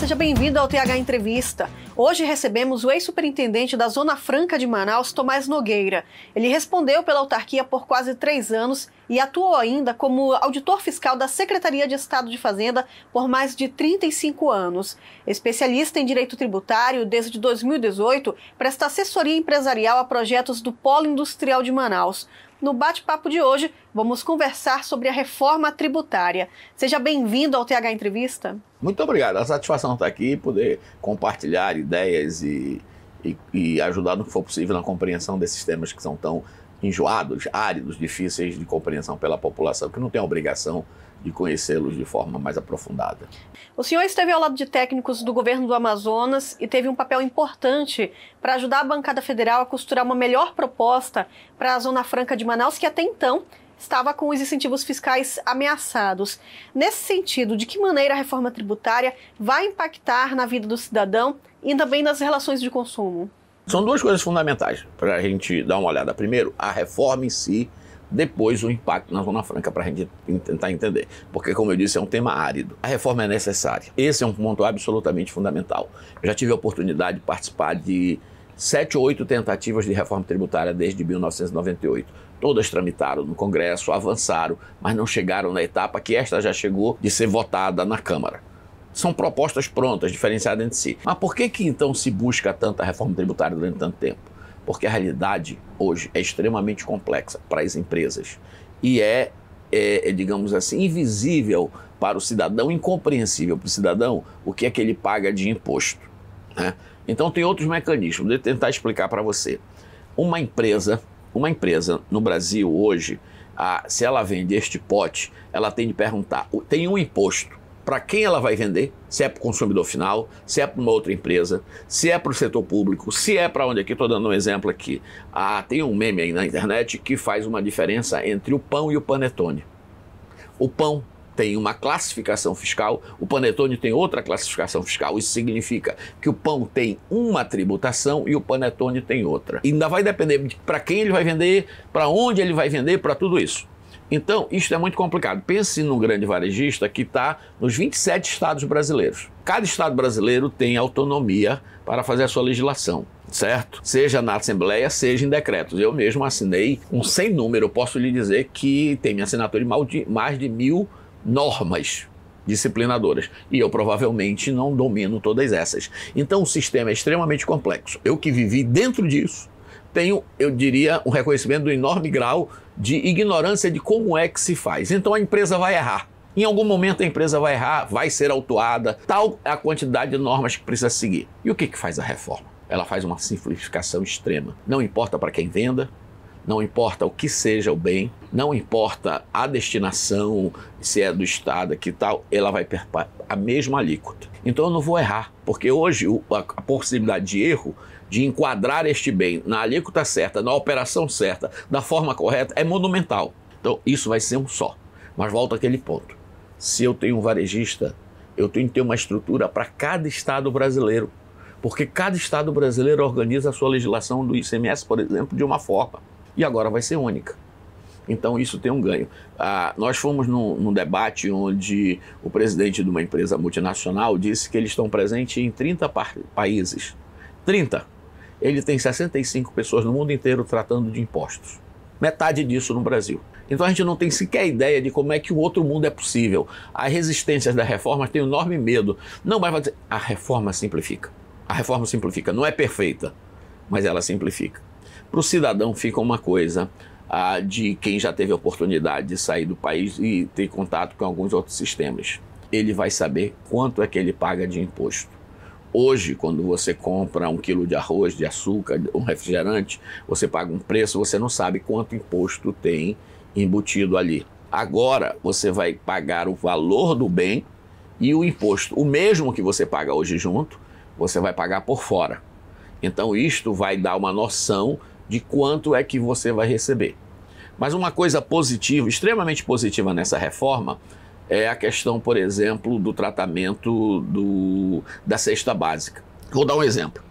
seja bem-vindo ao TH Entrevista. Hoje recebemos o ex-superintendente da Zona Franca de Manaus, Tomás Nogueira. Ele respondeu pela autarquia por quase 3 anos e atuou ainda como auditor fiscal da Secretaria de Estado de Fazenda por mais de 35 anos. Especialista em direito tributário, desde 2018, presta assessoria empresarial a projetos do Polo Industrial de Manaus. No bate-papo de hoje, vamos conversar sobre a reforma tributária. Seja bem-vindo ao TH Entrevista. Muito obrigado. A satisfação está aqui e poder compartilhar ideias e ajudar no que for possível na compreensão desses temas que são tão enjoados, áridos, difíceis de compreensão pela população, que não tem a obrigação de conhecê-los de forma mais aprofundada. O senhor esteve ao lado de técnicos do governo do Amazonas e teve um papel importante para ajudar a bancada federal a costurar uma melhor proposta para a Zona Franca de Manaus, que até então estava com os incentivos fiscais ameaçados. Nesse sentido, de que maneira a reforma tributária vai impactar na vida do cidadão e também nas relações de consumo? São duas coisas fundamentais para a gente dar uma olhada. Primeiro, a reforma em si, depois o impacto na Zona Franca, para a gente tentar entender. Porque, como eu disse, é um tema árido. A reforma é necessária. Esse é um ponto absolutamente fundamental. Eu já tive a oportunidade de participar de 7 ou 8 tentativas de reforma tributária desde 1998. Todas tramitaram no Congresso, avançaram, mas não chegaram na etapa que esta já chegou de ser votada na Câmara. São propostas prontas, diferenciadas entre si. Mas por que então se busca tanta reforma tributária durante tanto tempo? Porque a realidade hoje é extremamente complexa para as empresas e digamos assim, invisível para o cidadão, incompreensível para o cidadão o que é que ele paga de imposto, né? Então tem outros mecanismos, vou tentar explicar para você. Uma empresa no Brasil hoje, se ela vende este pote, ela tem de perguntar, tem um imposto. Para quem ela vai vender, se é para o consumidor final, se é para uma outra empresa, se é para o setor público, se é para onde aqui, estou dando um exemplo aqui. Tem um meme aí na internet que faz uma diferença entre o pão e o panetone. O pão tem uma classificação fiscal, o panetone tem outra classificação fiscal. Isso significa que o pão tem uma tributação e o panetone tem outra. E ainda vai depender de para quem ele vai vender, para onde ele vai vender, para tudo isso. Então, isto é muito complicado. Pense num grande varejista que está nos 27 estados brasileiros. Cada estado brasileiro tem autonomia para fazer a sua legislação, certo? Seja na Assembleia, seja em decretos. Eu mesmo assinei um sem número, eu posso lhe dizer que tem minha assinatura de mais de 1000 normas disciplinadoras. E eu provavelmente não domino todas essas. Então, o sistema é extremamente complexo. Eu que vivi dentro disso, tenho, eu diria, um reconhecimento do enorme grau de ignorância de como é que se faz. Então a empresa vai errar. Em algum momento a empresa vai errar, vai ser autuada, tal é a quantidade de normas que precisa seguir. E o que faz a reforma? Ela faz uma simplificação extrema. Não importa para quem venda, não importa o que seja o bem, não importa a destinação, se é do Estado, que tal, ela vai perpetuar a mesma alíquota. Então eu não vou errar, porque hoje a possibilidade de erro, de enquadrar este bem na alíquota certa, na operação certa, da forma correta, é monumental. Então isso vai ser um só. Mas volta àquele ponto. Se eu tenho um varejista, eu tenho que ter uma estrutura para cada estado brasileiro. Porque cada estado brasileiro organiza a sua legislação do ICMS, por exemplo, de uma forma. E agora vai ser única. Então isso tem um ganho. Nós fomos num debate onde o presidente de uma empresa multinacional disse que eles estão presentes em 30 países. 30. Ele tem 65 pessoas no mundo inteiro tratando de impostos. Metade disso no Brasil. Então a gente não tem sequer ideia de como é que o outro mundo é possível. As resistências da reforma têm um enorme medo. Não, mas vai dizer, a reforma simplifica. A reforma simplifica. Não é perfeita, mas ela simplifica. Para o cidadão fica uma coisa de quem já teve a oportunidade de sair do país e ter contato com alguns outros sistemas. Ele vai saber quanto é que ele paga de imposto. Hoje, quando você compra 1 quilo de arroz, de açúcar, um refrigerante, você paga um preço, você não sabe quanto imposto tem embutido ali. Agora, você vai pagar o valor do bem e o imposto, o mesmo que você paga hoje junto, você vai pagar por fora. Então, isto vai dar uma noção de quanto é que você vai receber. Mas uma coisa positiva, extremamente positiva nessa reforma, é a questão, por exemplo, do tratamento da cesta básica. Vou dar um exemplo.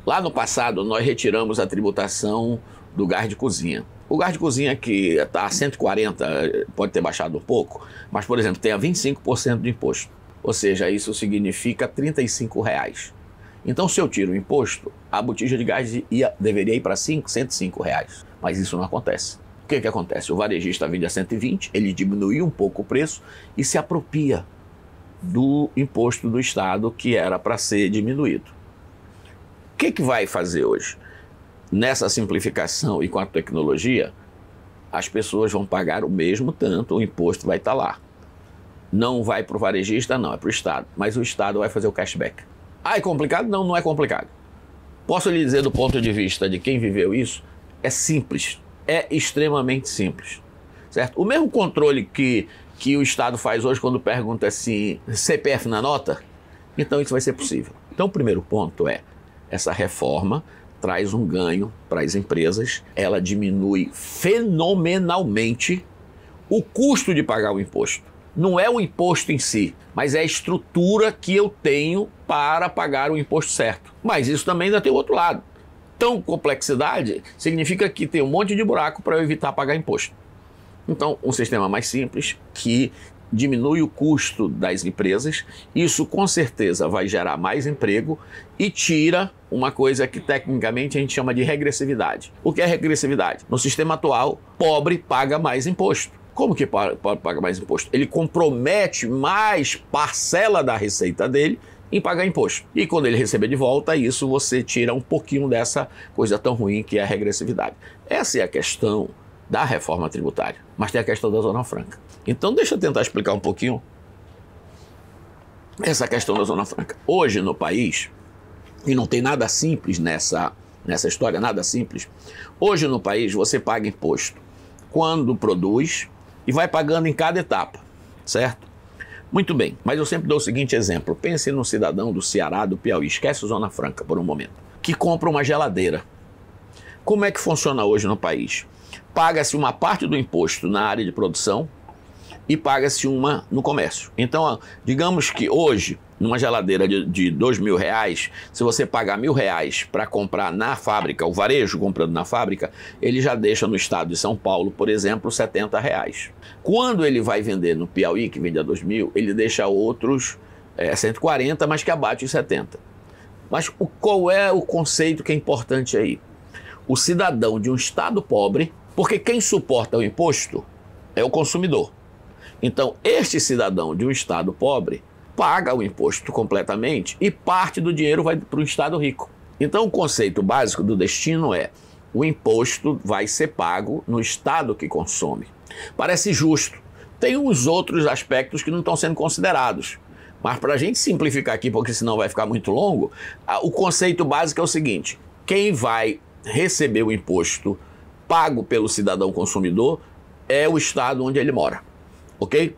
Lá no passado, nós retiramos a tributação do gás de cozinha. O gás de cozinha que está a 140, pode ter baixado um pouco, mas, por exemplo, tem a 25% de imposto. Ou seja, isso significa R$35. Então, se eu tiro o imposto, a botija de gás deveria ir para R$105. Mas isso não acontece. O que acontece? O varejista vende a 120, ele diminui um pouco o preço e se apropria do imposto do Estado que era para ser diminuído. O que vai fazer hoje? Nessa simplificação e com a tecnologia, as pessoas vão pagar o mesmo tanto, o imposto vai estar lá. Não vai para o varejista, não, é para o Estado. Mas o Estado vai fazer o cashback. Ah, é complicado? Não, não é complicado. Posso lhe dizer do ponto de vista de quem viveu isso, é simples, é extremamente simples, certo? O mesmo controle que o Estado faz hoje quando pergunta assim, CPF na nota, então isso vai ser possível. Então o primeiro ponto é, essa reforma traz um ganho para as empresas, ela diminui fenomenalmente o custo de pagar o imposto. Não é o imposto em si, mas é a estrutura que eu tenho para pagar o imposto certo. Mas isso também ainda tem o outro lado. Então, complexidade significa que tem um monte de buraco para eu evitar pagar imposto. Então, um sistema mais simples que diminui o custo das empresas, isso com certeza vai gerar mais emprego e tira uma coisa que tecnicamente a gente chama de regressividade. O que é regressividade? No sistema atual, pobre paga mais imposto. Como que pobre paga mais imposto? Ele compromete mais parcela da receita dele em pagar imposto. E quando ele receber de volta isso, você tira um pouquinho dessa coisa tão ruim que é a regressividade. Essa é a questão da reforma tributária. Mas tem a questão da Zona Franca. Então deixa eu tentar explicar um pouquinho essa questão da Zona Franca. Hoje no país, e não tem nada simples nessa história, nada simples. Hoje no país você paga imposto quando produz e vai pagando em cada etapa, certo? Muito bem, mas eu sempre dou o seguinte exemplo. Pense num cidadão do Ceará, do Piauí, esquece a Zona Franca por um momento, que compra uma geladeira. Como é que funciona hoje no país? Paga-se uma parte do imposto na área de produção e paga-se uma no comércio. Então, digamos que hoje, numa geladeira de R$2.000, se você pagar R$1.000 para comprar na fábrica, o varejo comprando na fábrica, ele já deixa no estado de São Paulo, por exemplo, R$70. Quando ele vai vender no Piauí, que vende a R$2.000, ele deixa outros 140, mas que abate os 70. Mas qual é o conceito que é importante aí? O cidadão de um estado pobre, porque quem suporta o imposto é o consumidor. Então, este cidadão de um estado pobre paga o imposto completamente e parte do dinheiro vai para o estado rico. Então, o conceito básico do destino é: o imposto vai ser pago no estado que consome. Parece justo. Tem uns outros aspectos que não estão sendo considerados. Mas para a gente simplificar aqui, porque senão vai ficar muito longo, o conceito básico é o seguinte: quem vai receber o imposto pago pelo cidadão consumidor é o estado onde ele mora. Ok?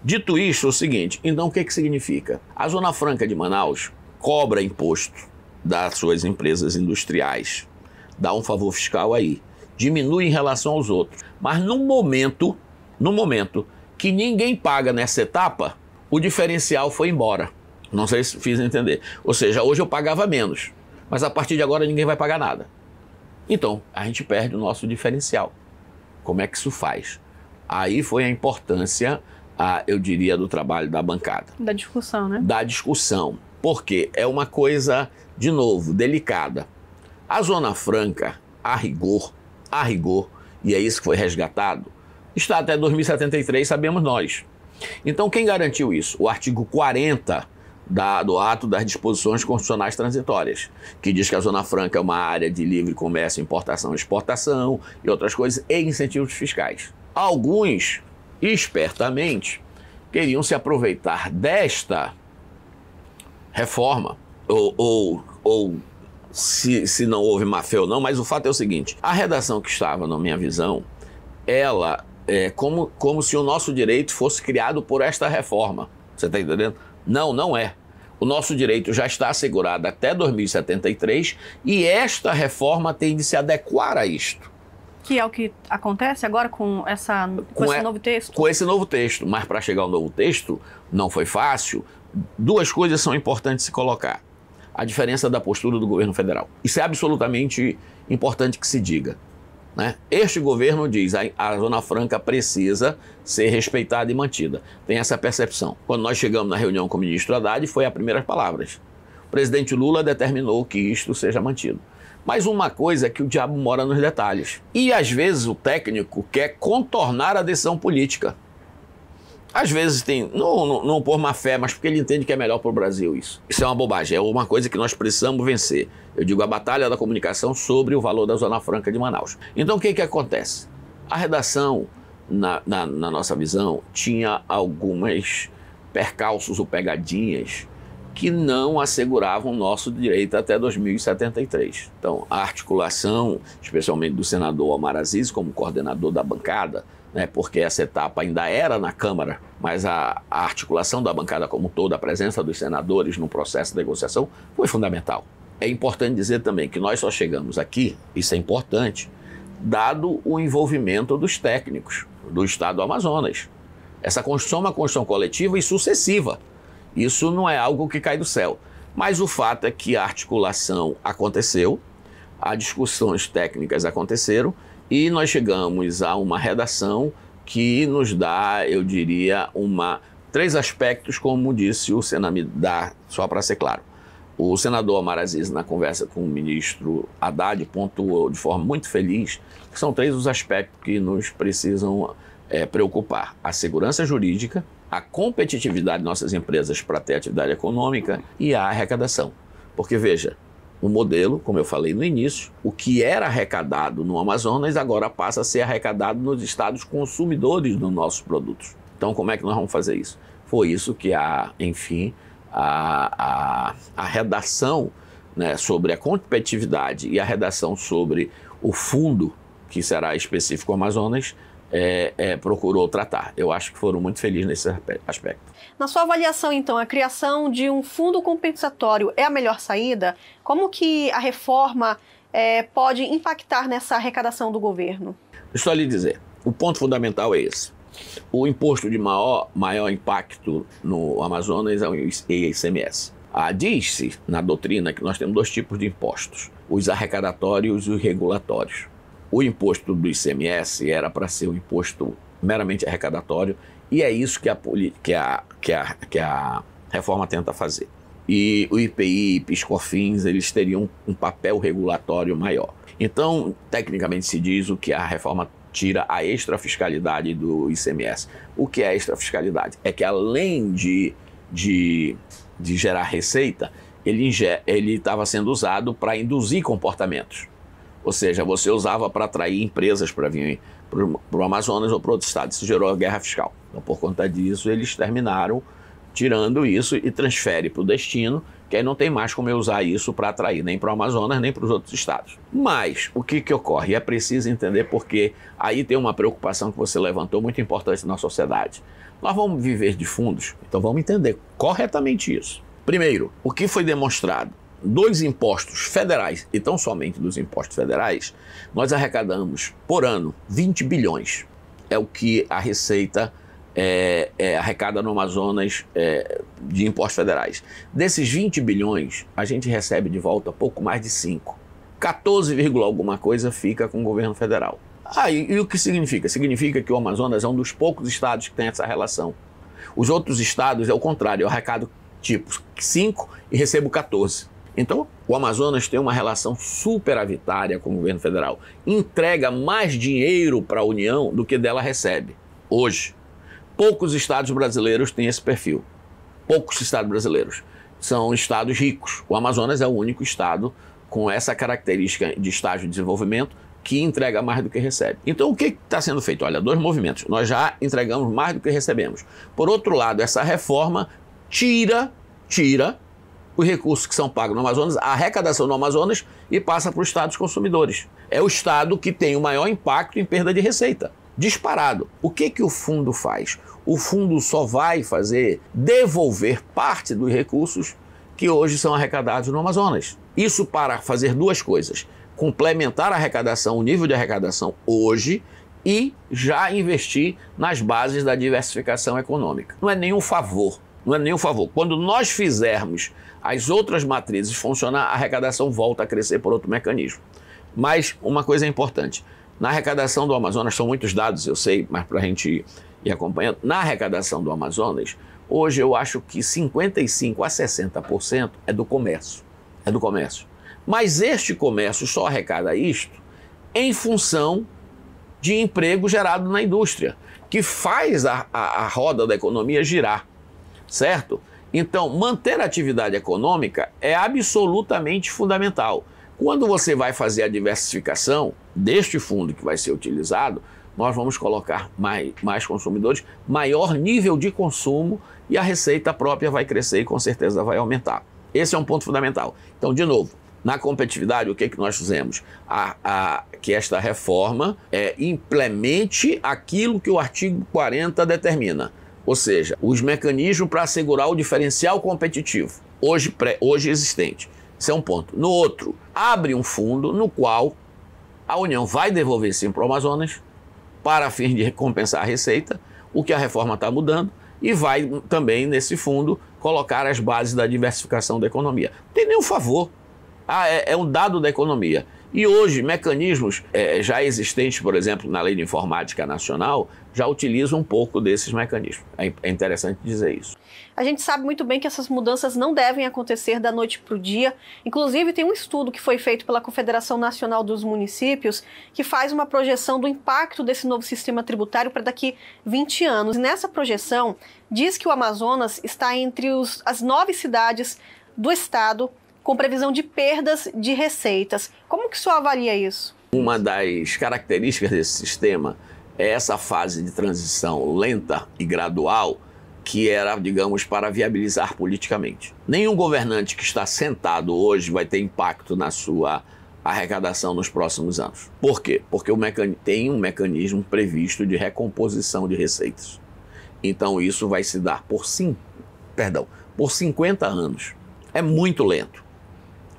Dito isso, é o seguinte, então o que significa? A Zona Franca de Manaus cobra imposto das suas empresas industriais, dá um favor fiscal aí, diminui em relação aos outros, mas no momento que ninguém paga nessa etapa, o diferencial foi embora. Não sei se fiz entender. Ou seja, hoje eu pagava menos, mas a partir de agora ninguém vai pagar nada. Então, a gente perde o nosso diferencial. Como é que isso faz? Aí foi a importância, eu diria, do trabalho da bancada. Da discussão, né? Da discussão. Porque é uma coisa, de novo, delicada. A Zona Franca, a rigor, e é isso que foi resgatado, está até 2073, sabemos nós. Então, quem garantiu isso? O artigo 40 do ato das disposições constitucionais transitórias, que diz que a Zona Franca é uma área de livre comércio, importação e exportação e outras coisas, e incentivos fiscais. Alguns, espertamente, queriam se aproveitar desta reforma, ou se não houve má fé ou não, mas o fato é o seguinte: a redação que estava, na minha visão, ela é como se o nosso direito fosse criado por esta reforma. Você está entendendo? Não, não é. O nosso direito já está assegurado até 2073 e esta reforma tem de se adequar a isto. Que é o que acontece agora com esse novo texto? Com esse novo texto, mas para chegar ao novo texto não foi fácil. Duas coisas são importantes se colocar. A diferença da postura do governo federal. Isso é absolutamente importante que se diga. né? Este governo diz que a Zona Franca precisa ser respeitada e mantida. Tem essa percepção. Quando nós chegamos na reunião com o ministro Haddad, foi as primeiras palavras. O presidente Lula determinou que isto seja mantido. Mas uma coisa é que o diabo mora nos detalhes. E às vezes o técnico quer contornar a decisão política. Às vezes tem, não por má fé, mas porque ele entende que é melhor para o Brasil isso. Isso é uma bobagem, é uma coisa que nós precisamos vencer. Eu digo a batalha da comunicação sobre o valor da Zona Franca de Manaus. Então o que acontece? A redação, na nossa visão, tinha algumas percalços ou pegadinhas que não asseguravam o nosso direito até 2073. Então, a articulação, especialmente do senador Omar Aziz, como coordenador da bancada, né, porque essa etapa ainda era na Câmara, mas a articulação da bancada como toda, a presença dos senadores no processo de negociação, foi fundamental. É importante dizer também que nós só chegamos aqui, isso é importante, dado o envolvimento dos técnicos do Estado do Amazonas. Essa construção é uma construção coletiva e sucessiva. Isso não é algo que cai do céu. Mas o fato é que a articulação aconteceu, as discussões técnicas aconteceram e nós chegamos a uma redação que nos dá, eu diria, três aspectos, como disse o senador, só para ser claro. O senador Omar Aziz, na conversa com o ministro Haddad, pontuou de forma muito feliz que são três os aspectos que nos precisam preocupar: a segurança jurídica, a competitividade de nossas empresas para ter atividade econômica e a arrecadação. Porque, veja, o modelo, como eu falei no início, o que era arrecadado no Amazonas agora passa a ser arrecadado nos estados consumidores dos nossos produtos. Então, como é que nós vamos fazer isso? Foi isso que a redação, né, sobre a competitividade e a redação sobre o fundo, que será específico ao Amazonas, procurou tratar. Eu acho que foram muito felizes nesse aspecto. Na sua avaliação, então, a criação de um fundo compensatório é a melhor saída? Como que a reforma pode impactar nessa arrecadação do governo? Deixa eu lhe dizer, o ponto fundamental é esse. O imposto de maior impacto no Amazonas é o ICMS. Diz-se na doutrina que nós temos dois tipos de impostos: os arrecadatórios e os regulatórios. O imposto do ICMS era para ser um imposto meramente arrecadatório e é isso que a reforma tenta fazer. E o IPI e PIS/COFINS, eles teriam um papel regulatório maior. Então, tecnicamente se diz o que a reforma tira a extrafiscalidade do ICMS. O que é a extrafiscalidade? É que além de gerar receita, ele estava sendo usado para induzir comportamentos. Ou seja, você usava para atrair empresas para vir para o Amazonas ou para outro estado. Isso gerou a guerra fiscal. Então, por conta disso, eles terminaram tirando isso e transfere para o destino, que aí não tem mais como eu usar isso para atrair nem para o Amazonas, nem para os outros estados. Mas o que ocorre? É preciso entender, porque aí tem uma preocupação que você levantou muito importante na sociedade. Nós vamos viver de fundos, então vamos entender corretamente isso. Primeiro, o que foi demonstrado? Dos impostos federais, e tão somente dos impostos federais, nós arrecadamos por ano 20 bilhões. É o que a Receita arrecada no Amazonas de impostos federais. Desses 20 bilhões, a gente recebe de volta pouco mais de 5. 14, alguma coisa fica com o governo federal. E o que significa? Significa que o Amazonas é um dos poucos estados que tem essa relação. Os outros estados é o contrário, eu arrecado tipo 5 e recebo 14. Então, o Amazonas tem uma relação superavitária com o governo federal. Entrega mais dinheiro para a União do que dela recebe. Hoje, poucos estados brasileiros têm esse perfil. Poucos estados brasileiros. São estados ricos. O Amazonas é o único estado com essa característica de estágio de desenvolvimento que entrega mais do que recebe. Então, o que está sendo feito? Olha, dois movimentos. Nós já entregamos mais do que recebemos. Por outro lado, essa reforma tira os recursos que são pagos no Amazonas, a arrecadação no Amazonas, e passa para os estados consumidores. É o estado que tem o maior impacto em perda de receita. Disparado. O que o fundo faz? O fundo só vai devolver parte dos recursos que hoje são arrecadados no Amazonas. Isso para fazer duas coisas: complementar a arrecadação, o nível de arrecadação hoje, e já investir nas bases da diversificação econômica. Não é nenhum favor. Quando nós fizermos as outras matrizes funcionar, a arrecadação volta a crescer por outro mecanismo. Mas uma coisa é importante: Na arrecadação do Amazonas, são muitos dados, eu sei, mas para a gente ir acompanhando, na arrecadação do Amazonas, hoje eu acho que 55% a 60% é do comércio. É do comércio. Mas este comércio só arrecada isto em função de emprego gerado na indústria, que faz a roda da economia girar, certo? Então, manter a atividade econômica é absolutamente fundamental. Quando você vai fazer a diversificação deste fundo que vai ser utilizado, nós vamos colocar mais consumidores, maior nível de consumo e a receita própria vai crescer e com certeza vai aumentar. Esse é um ponto fundamental. Então, de novo, na competitividade, o que nós fizemos? Que esta reforma implemente aquilo que o artigo 40 determina, ou seja, os mecanismos para assegurar o diferencial competitivo, hoje existente. Esse é um ponto. No outro, abre um fundo no qual a União vai devolver sim para o Amazonas para fim de recompensar a receita, o que a reforma está mudando, e vai também nesse fundo colocar as bases da diversificação da economia. Não tem nenhum favor. É um dado da economia. E hoje, mecanismos já existentes, por exemplo, na Lei de Informática Nacional, já utilizam um pouco desses mecanismos. É interessante dizer isso. A gente sabe muito bem que essas mudanças não devem acontecer da noite para o dia. Inclusive, tem um estudo que foi feito pela Confederação Nacional dos Municípios que faz uma projeção do impacto desse novo sistema tributário para daqui 20 anos. E nessa projeção, diz que o Amazonas está entre as 9 cidades do estado com previsão de perdas de receitas. Como que o senhor avalia isso? Uma das características desse sistema é essa fase de transição lenta e gradual que era, digamos, para viabilizar politicamente. Nenhum governante que está sentado hoje vai ter impacto na sua arrecadação nos próximos anos. Por quê? Porque tem um mecanismo previsto de recomposição de receitas. Então isso vai se dar por 50 anos. É muito lento.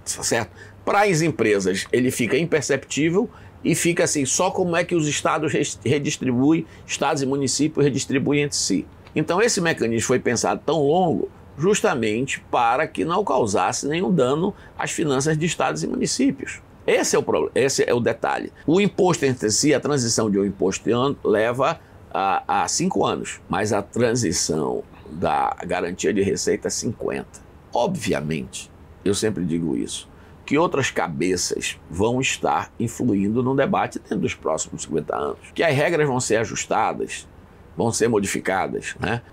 Certo? Para as empresas ele fica imperceptível e fica assim, só como é que os estados redistribuem, estados e municípios redistribuem entre si. Então esse mecanismo foi pensado tão longo justamente para que não causasse nenhum dano às finanças de estados e municípios. Esse é o problema, esse é o detalhe. O imposto entre si, a transição de um imposto leva a 5 anos, mas a transição da garantia de receita é 50. Obviamente, eu sempre digo isso, que outras cabeças vão estar influindo no debate dentro dos próximos 50 anos. Que as regras vão ser ajustadas, vão ser modificadas, né?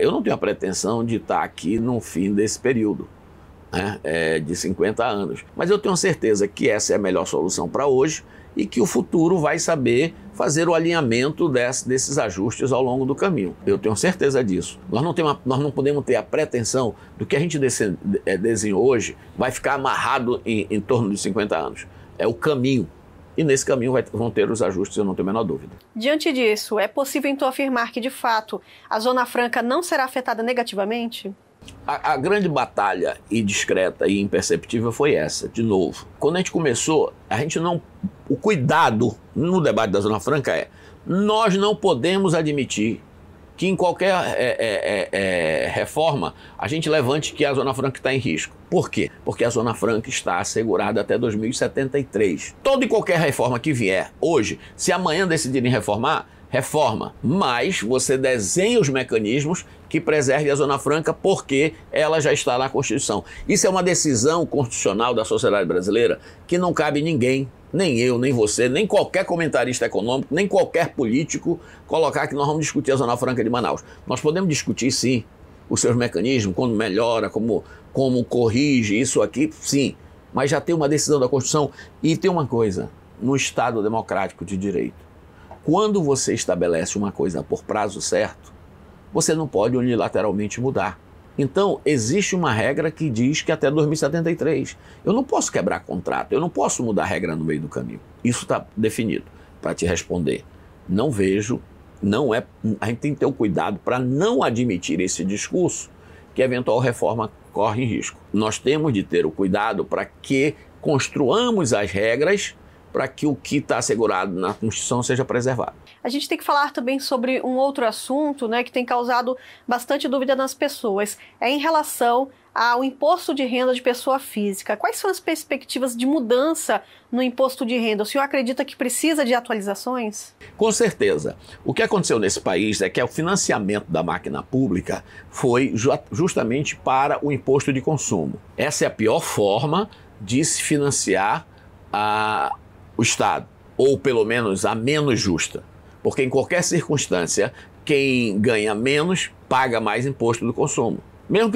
Eu não tenho a pretensão de estar aqui no fim desse período, né? De 50 anos. Mas eu tenho certeza que essa é a melhor solução para hoje e que o futuro vai saber fazer o alinhamento desses ajustes ao longo do caminho. Eu tenho certeza disso. Nós não podemos ter a pretensão do que a gente desenhou hoje vai ficar amarrado em torno de 50 anos. É o caminho. E nesse caminho vão ter os ajustes, eu não tenho a menor dúvida. Diante disso, é possível então afirmar que, de fato, a Zona Franca não será afetada negativamente? A grande batalha e discreta e imperceptível foi essa, de novo. Quando a gente começou, o cuidado no debate da Zona Franca nós não podemos admitir que em qualquer reforma a gente levante que a Zona Franca está em risco. Por quê? Porque a Zona Franca está assegurada até 2073. Toda e qualquer reforma que vier hoje, se amanhã decidirem reformar, reforma, mas você desenha os mecanismos que preservem a Zona Franca porque ela já está na Constituição. Isso é uma decisão constitucional da sociedade brasileira que não cabe ninguém, nem eu, nem você, nem qualquer comentarista econômico, nem qualquer político colocar que nós vamos discutir a Zona Franca de Manaus. Nós podemos discutir, sim, os seus mecanismos, quando melhora, como corrige isso aqui, sim, mas já tem uma decisão da Constituição. E tem uma coisa, no Estado democrático de direito, quando você estabelece uma coisa por prazo certo, você não pode unilateralmente mudar. Então, existe uma regra que diz que até 2073. Eu não posso quebrar contrato, eu não posso mudar a regra no meio do caminho. Isso está definido. Para te responder, não vejo, a gente tem que ter o cuidado para não admitir esse discurso que a eventual reforma corre em risco. Nós temos de ter o cuidado para que construamos as regras para que o que está assegurado na Constituição seja preservado. A gente tem que falar também sobre um outro assunto, né, que tem causado bastante dúvida nas pessoas. É em relação ao imposto de renda de pessoa física. Quais são as perspectivas de mudança no imposto de renda? O senhor acredita que precisa de atualizações? Com certeza. O que aconteceu nesse país é que o financiamento da máquina pública foi justamente para o imposto de consumo. Essa é a pior forma de se financiar o Estado, ou pelo menos a menos justa. Porque em qualquer circunstância, quem ganha menos paga mais imposto do consumo. Mesmo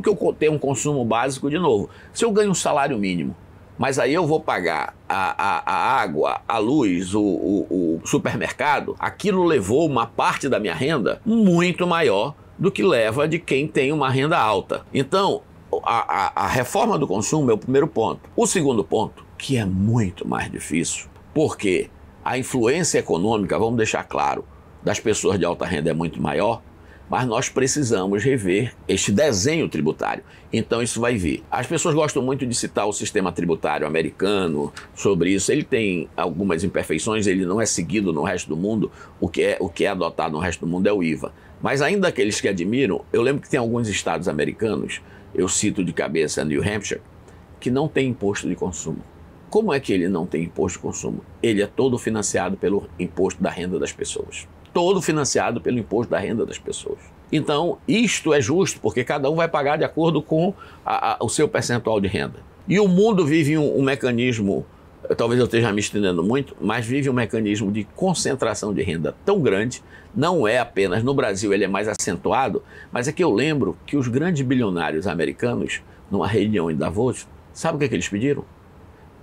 que eu tenha um consumo básico, de novo, se eu ganho um salário mínimo, mas aí eu vou pagar a água, a luz, o supermercado, aquilo levou uma parte da minha renda muito maior do que leva de quem tem uma renda alta. Então, a reforma do consumo é o primeiro ponto. O segundo ponto, que é muito mais difícil, porque a influência econômica, vamos deixar claro, das pessoas de alta renda é muito maior, mas nós precisamos rever este desenho tributário. Então isso vai vir. As pessoas gostam muito de citar o sistema tributário americano sobre isso. Ele tem algumas imperfeições, ele não é seguido no resto do mundo. O que é adotado no resto do mundo é o IVA. Mas ainda aqueles que admiram, eu lembro que tem alguns estados americanos, eu cito de cabeça New Hampshire, que não tem imposto de consumo. Como é que ele não tem imposto de consumo? Ele é todo financiado pelo imposto da renda das pessoas. Todo financiado pelo imposto da renda das pessoas. Então, isto é justo, porque cada um vai pagar de acordo com o seu percentual de renda. E o mundo vive um mecanismo, talvez eu esteja me estendendo muito, mas vive um mecanismo de concentração de renda tão grande, não é apenas no Brasil, ele é mais acentuado, mas é que eu lembro que os grandes bilionários americanos, numa reunião em Davos, sabe o que eles pediram?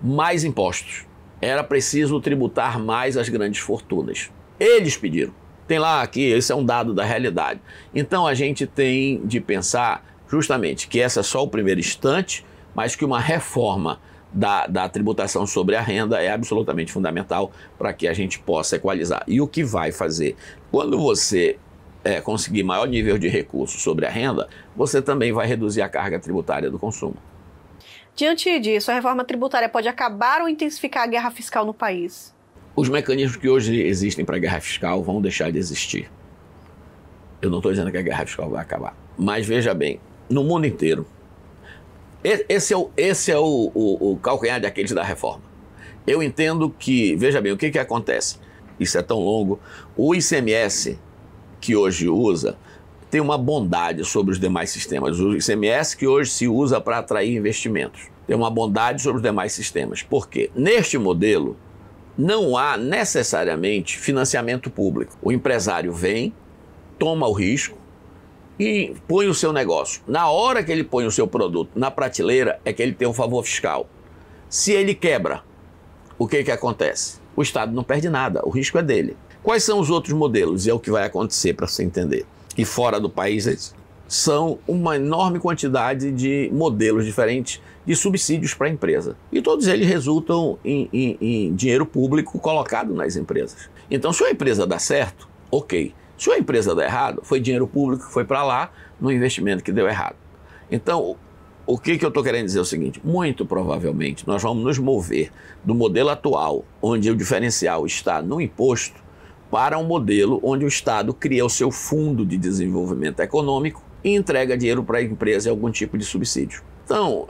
Mais impostos. Era preciso tributar mais as grandes fortunas. Eles pediram. Tem lá, aqui, esse é um dado da realidade. Então a gente tem de pensar justamente que essa é só o primeiro instante, mas que uma reforma da tributação sobre a renda é absolutamente fundamental para que a gente possa equalizar. E o que vai fazer? Quando você conseguir maior nível de recursos sobre a renda, você também vai reduzir a carga tributária do consumo. Diante disso, a reforma tributária pode acabar ou intensificar a guerra fiscal no país? Os mecanismos que hoje existem para a guerra fiscal vão deixar de existir. Eu não estou dizendo que a guerra fiscal vai acabar. Mas veja bem, no mundo inteiro, esse é o calcanhar de Aquiles da reforma. Eu entendo que, veja bem, o que acontece? Isso é tão longo. O ICMS que hoje usa tem uma bondade sobre os demais sistemas. O ICMS que hoje se usa para atrair investimentos tem uma bondade sobre os demais sistemas. Por quê? Neste modelo, não há necessariamente financiamento público. O empresário vem, toma o risco e põe o seu negócio. Na hora que ele põe o seu produto na prateleira é que ele tem um favor fiscal. Se ele quebra, o que acontece? O Estado não perde nada, o risco é dele. Quais são os outros modelos? E é o que vai acontecer para você entender. E fora do país são uma enorme quantidade de modelos diferentes de subsídios para a empresa. E todos eles resultam em dinheiro público colocado nas empresas. Então, se a empresa dá certo, ok. Se a empresa dá errado, foi dinheiro público que foi para lá no investimento que deu errado. Então, o que eu estou querendo dizer é o seguinte, muito provavelmente nós vamos nos mover do modelo atual, onde o diferencial está no imposto, para um modelo onde o Estado cria o seu fundo de desenvolvimento econômico e entrega dinheiro para a empresa em algum tipo de subsídio. Então,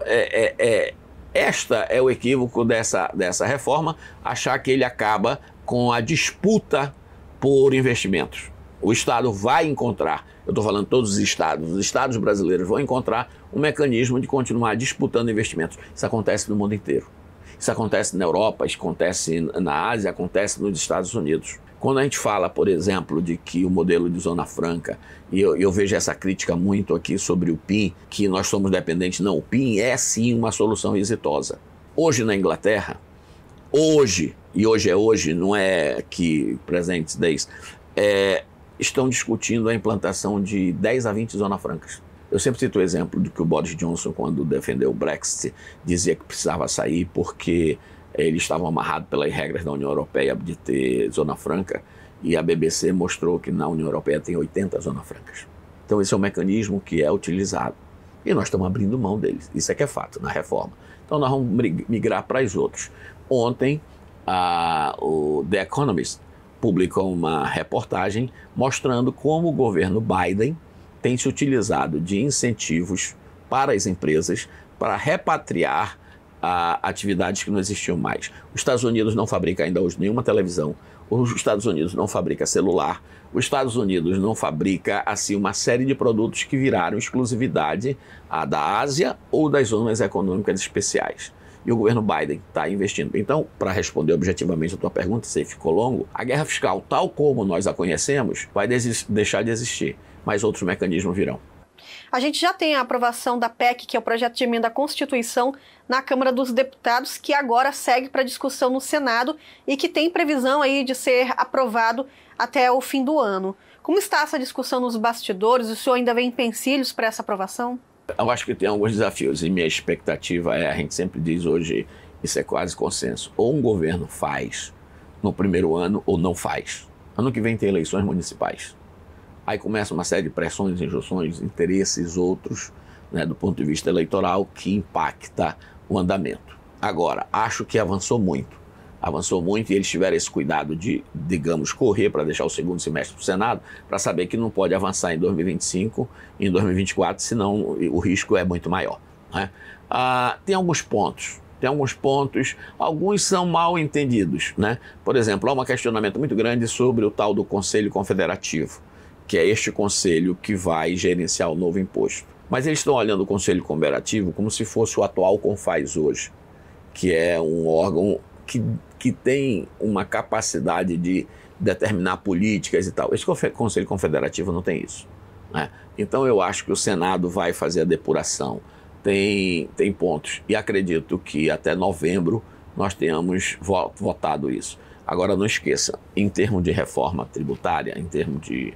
esta é o equívoco dessa reforma, achar que ele acaba com a disputa por investimentos. O Estado vai encontrar, eu estou falando todos os estados brasileiros vão encontrar um mecanismo de continuar disputando investimentos. Isso acontece no mundo inteiro. Isso acontece na Europa, isso acontece na Ásia, acontece nos Estados Unidos. Quando a gente fala, por exemplo, de que o modelo de Zona Franca, e eu vejo essa crítica muito aqui sobre o PIN, que nós somos dependentes, não, o PIN é sim uma solução exitosa. Hoje na Inglaterra, hoje, não é que presentes days, estão discutindo a implantação de 10 a 20 Zonas Francas. Eu sempre cito o exemplo de que o Boris Johnson, quando defendeu o Brexit, dizia que precisava sair porque eles estavam amarrados pelas regras da União Europeia de ter Zona Franca, e a BBC mostrou que na União Europeia tem 80 Zonas Francas. Então esse é um mecanismo que é utilizado. E nós estamos abrindo mão deles. Isso é que é fato na reforma. Então nós vamos migrar para os outros. Ontem, o The Economist publicou uma reportagem mostrando como o governo Biden tem se utilizado de incentivos para as empresas para repatriar atividades que não existiam mais. Os Estados Unidos não fabrica ainda hoje nenhuma televisão, os Estados Unidos não fabrica celular, os Estados Unidos não fabrica assim uma série de produtos que viraram exclusividade da Ásia ou das zonas econômicas especiais. E o governo Biden está investindo. Então, para responder objetivamente a tua pergunta, se ficou longo, a guerra fiscal, tal como nós a conhecemos, vai deixar de existir, mas outros mecanismos virão. A gente já tem a aprovação da PEC, que é o projeto de emenda à Constituição, na Câmara dos Deputados, que agora segue para discussão no Senado e que tem previsão aí de ser aprovado até o fim do ano. Como está essa discussão nos bastidores? O senhor ainda vê empecilhos para essa aprovação? Eu acho que tem alguns desafios e minha expectativa a gente sempre diz hoje, isso é quase consenso, ou um governo faz no primeiro ano ou não faz. Ano que vem tem eleições municipais. Aí começa uma série de pressões, injunções, interesses outros, né, do ponto de vista eleitoral, que impacta o andamento. Agora, acho que avançou muito e eles tiveram esse cuidado de, digamos, correr para deixar o segundo semestre para o Senado, para saber que não pode avançar em 2025 e em 2024, senão o risco é muito maior, né? Tem alguns pontos, alguns são mal entendidos, né? Por exemplo, há um questionamento muito grande sobre o tal do Conselho Confederativo, que é este conselho que vai gerenciar o novo imposto. Mas eles estão olhando o Conselho Confederativo como se fosse o atual CONFAZ hoje, que é um órgão que tem uma capacidade de determinar políticas e tal. Esse Conselho Confederativo não tem isso, né? Então eu acho que o Senado vai fazer a depuração. Tem pontos e acredito que até novembro nós tenhamos votado isso. Agora não esqueça, em termos de reforma tributária, em termos de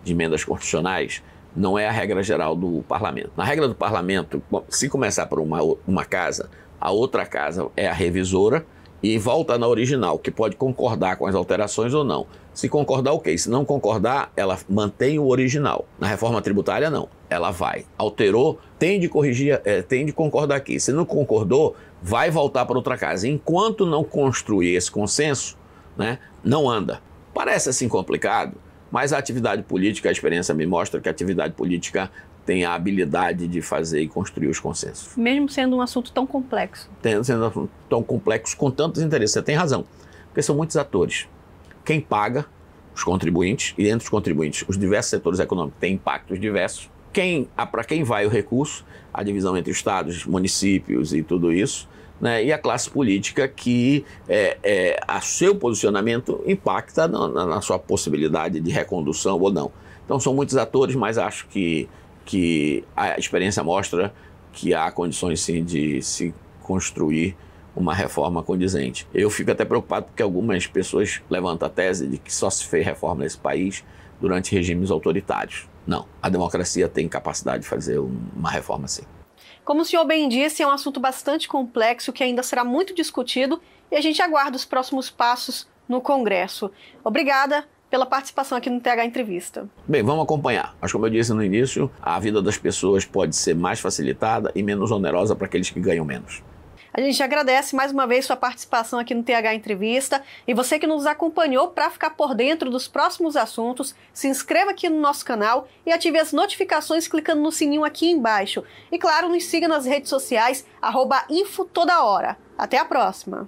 emendas constitucionais, não é a regra geral do parlamento. Na regra do parlamento, se começar por uma casa, a outra casa é a revisora e volta na original, que pode concordar com as alterações ou não. Se concordar, ok. Se não concordar, ela mantém o original. Na reforma tributária, não. Ela vai. Alterou, tem de corrigir, tem de concordar aqui. Se não concordou, vai voltar para outra casa. Enquanto não construir esse consenso, né, não anda. Parece assim complicado, mas a atividade política, a experiência me mostra que a atividade política tem a habilidade de fazer e construir os consensos. Mesmo sendo um assunto tão complexo. Sendo um assunto tão complexo, com tantos interesses. Você tem razão, porque são muitos atores. Quem paga? Os contribuintes, e entre os contribuintes, os diversos setores econômicos têm impactos diversos. Para quem vai o recurso? A divisão entre estados, municípios e tudo isso, né? E a classe política que a seu posicionamento impacta na sua possibilidade de recondução ou não. Então são muitos atores, mas acho que a experiência mostra que há condições sim de se construir uma reforma condizente. Eu fico até preocupado porque algumas pessoas levantam a tese de que só se fez reforma nesse país durante regimes autoritários. Não, a democracia tem capacidade de fazer uma reforma assim. Como o senhor bem disse, é um assunto bastante complexo que ainda será muito discutido e a gente aguarda os próximos passos no Congresso. Obrigada pela participação aqui no TH Entrevista. Bem, vamos acompanhar. Mas como eu disse no início, a vida das pessoas pode ser mais facilitada e menos onerosa para aqueles que ganham menos. A gente agradece mais uma vez sua participação aqui no TH Entrevista e você que nos acompanhou. Para ficar por dentro dos próximos assuntos, se inscreva aqui no nosso canal e ative as notificações clicando no sininho aqui embaixo. E claro, nos siga nas redes sociais, @InfoTodaHora. Até a próxima!